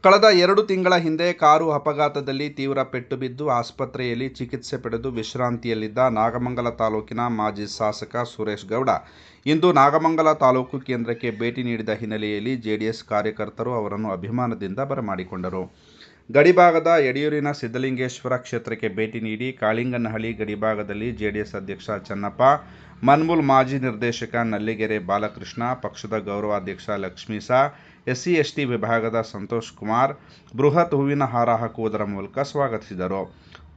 ಕಳೆದ 2 ತಿಂಗಳ ಹಿಂದೆ ಕಾರು ಅಪಘಾತದಲ್ಲಿ ತೀವ್ರ ಪೆಟ್ಟು ಬಿದ್ದು ಆಸ್ಪತ್ರೆಯಲ್ಲಿ ಚಿಕಿತ್ಸೆ ಪಡೆದು ವಿಶ್ರಾಂತಿಯಲ್ಲಿದ್ದ ನಾಗಮಂಗಲ ತಾಲೂಕಿನ ಮಾಜಿ ಶಾಸಕ ಸುರೇಶ್ ಗೌಡ ಇಂದು ನಾಗಮಂಗಲ ತಾಲೂಕು ಕೇಂದ್ರಕ್ಕೆ ಭೇಟಿ ನೀಡಿದ ಹಿನ್ನೆಲೆಯಲ್ಲಿ ಜೆಡಿಎಸ್ ಕಾರ್ಯಕರ್ತರು ಅವರನ್ನು ಅಭಿಮಾನದಿಂದ ಬರಮಾಡಿಕೊಂಡರು. ಗಡಿಭಾಗದ ಯಡಿಯೂರಿನ ಸಿದ್ದಲಿಂಗೇಶ್ವರ ಕ್ಷೇತ್ರಕ್ಕೆ ಭೇಟಿ ನೀಡಿ ಕಾಳಿಂಗನಹಳ್ಳಿ ಗಡಿಭಾಗದಲ್ಲಿ ಜೆಡಿಎಸ್ ಅಧ್ಯಕ್ಷ ಚನ್ನಪ್ಪ, ಮನ್ಮೂಲ್ ಮಾಜಿ ನಿರ್ದೇಶಕ ನಲ್ಲಿಗೆರೆ ಬಾಲಕೃಷ್ಣ, ಪಕ್ಷದ ಗೌರವಾಧ್ಯಕ್ಷ ಲಕ್ಷ್ಮೀಸ, SC/ST ವಿಭಾಗದ ಸಂತೋಷ್ ಕುಮಾರ್ ಬೃಹತ್ ಹೂವಿನ ಹಾರ ಹಾಕುವುದರ ಮೂಲಕ ಸ್ವಾಗತಿಸಿದರು.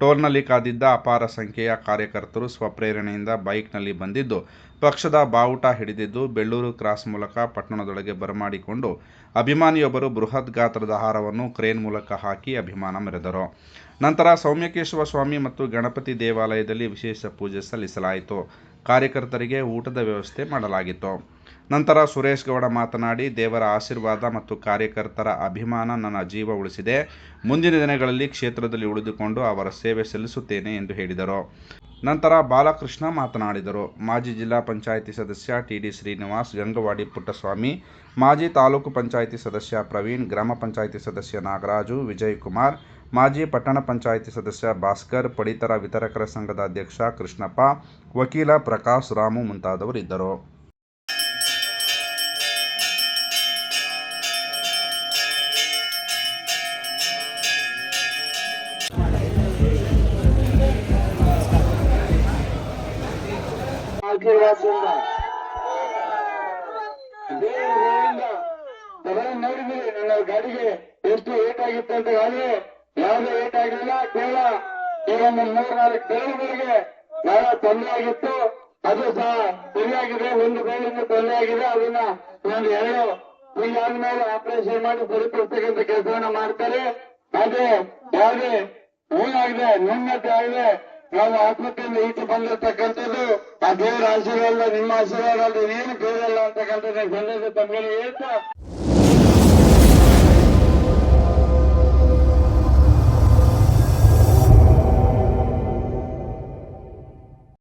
ಟೋಲ್ನಲ್ಲಿ ಕಾದಿದ್ದ ಅಪಾರ ಸಂಖ್ಯೆಯ ಕಾರ್ಯಕರ್ತರು ಸ್ವಪ್ರೇರಣೆಯಿಂದ ಬೈಕ್ನಲ್ಲಿ ಬಂದಿದ್ದು ಪಕ್ಷದ ಬಾವುಟ ಹಿಡಿದಿದ್ದು ಬೆಳ್ಳೂರು ಕ್ರಾಸ್ ಮೂಲಕ ಪಟ್ಟಣದೊಳಗೆ ಬರಮಾಡಿಕೊಂಡು ಅಭಿಮಾನಿಯೊಬ್ಬರು ಬೃಹತ್ ಗಾತ್ರದ ಹಾರವನ್ನು ಕ್ರೇನ್ ಮೂಲಕ ಹಾಕಿ ಅಭಿಮಾನ ಮೆರೆದರು. ನಂತರ ಸೌಮ್ಯಕೇಶವ ಸ್ವಾಮಿ ಮತ್ತು ಗಣಪತಿ ದೇವಾಲಯದಲ್ಲಿ ವಿಶೇಷ ಪೂಜೆ ಸಲ್ಲಿಸಲಾಯಿತು. ಕಾರ್ಯಕರ್ತರಿಗೆ ಊಟದ ವ್ಯವಸ್ಥೆ ಮಾಡಲಾಗಿತ್ತು. ನಂತರ ಸುರೇಶ್ ಗೌಡ ಮಾತನಾಡಿ, ದೇವರ ಆಶೀರ್ವಾದ ಮತ್ತು ಕಾರ್ಯಕರ್ತರ ಅಭಿಮಾನ ನನ್ನ ಜೀವ ಉಳಿಸಿದೆ. ಮುಂದಿನ ದಿನಗಳಲ್ಲಿ ಕ್ಷೇತ್ರದಲ್ಲಿ ಉಳಿದುಕೊಂಡು ಅವರ ಸೇವೆ ಸಲ್ಲಿಸುತ್ತೇನೆ ಎಂದು ಹೇಳಿದರು. ನಂತರ ಬಾಲಕೃಷ್ಣ ಮಾತನಾಡಿದರು. ಮಾಜಿ ಜಿಲ್ಲಾ ಪಂಚಾಯಿತಿ ಸದಸ್ಯ TD ಶ್ರೀನಿವಾಸ್, ಗಂಗವಾಡಿ ಪುಟ್ಟಸ್ವಾಮಿ, ಮಾಜಿ ತಾಲೂಕು ಪಂಚಾಯಿತಿ ಸದಸ್ಯ ಪ್ರವೀಣ್, ಗ್ರಾಮ ಪಂಚಾಯಿತಿ ಸದಸ್ಯ ನಾಗರಾಜು, ವಿಜಯಕುಮಾರ್, ಮಾಜಿ ಪಟ್ಟಣ ಪಂಚಾಯಿತಿ ಸದಸ್ಯ ಭಾಸ್ಕರ್, ಪಡಿತರ ವಿತರಕರ ಸಂಘದ ಅಧ್ಯಕ್ಷ ಕೃಷ್ಣಪ್ಪ, ವಕೀಲ ಪ್ರಕಾಶ್, ರಾಮು ಮುಂತಾದವರಿದ್ದರು. ನೋಡಿದ್ರಿ ನನ್ನ ಗಾಡಿಗೆ ಎಷ್ಟು ಏಟ್ ಆಗಿತ್ತು ಅಂತ. ಗಾಡಿ ಯಾವುದೇ ಏಟ್ ಆಗಿಲ್ಲ. ಕೇವಲ ಈಗ ಒಂದು 3-4 ಬೆರಳುಗಳಿಗೆ ಬಹಳ ತೊಂದರೆ ಆಗಿತ್ತು. ಅದು ಸಹ ಸರಿಯಾಗಿದೆ. ಒಂದು ಬೆರಳಿಂದ ತೊಂದರೆ ಆಗಿದೆ. ಅದನ್ನ ಒಂದು 2 ತಿಂಗಳಾದ್ಮೇಲೆ ಆಪರೇಷನ್ ಮಾಡಿ ಸರಿಪಡಿಸ್ತಕ್ಕಂಥ ಕೆಲಸವನ್ನ ಮಾಡ್ತಾರೆ. ಅದೇ ಯಾವುದೇ ಏನಾಗಿದೆ ನ್ಯೂನತೆ ಆಗಿದೆ. ನಾವು ಆತ್ಮಹತ್ಯೆಯಿಂದ ಈಚೆ ಬಂದಿರತಕ್ಕಂಥದ್ದು ಆ ದೇವರ ಆಶೀರ್ವಾದ, ನಿಮ್ಮ ಆಶೀರ್ವಾದ ಏನು ಬೇರೆಲ್ಲ ಅಂತಕ್ಕಂಥದ್ದು ಸಂದೇಶ ತಮಗೆ ಹೇಳ್ತಾ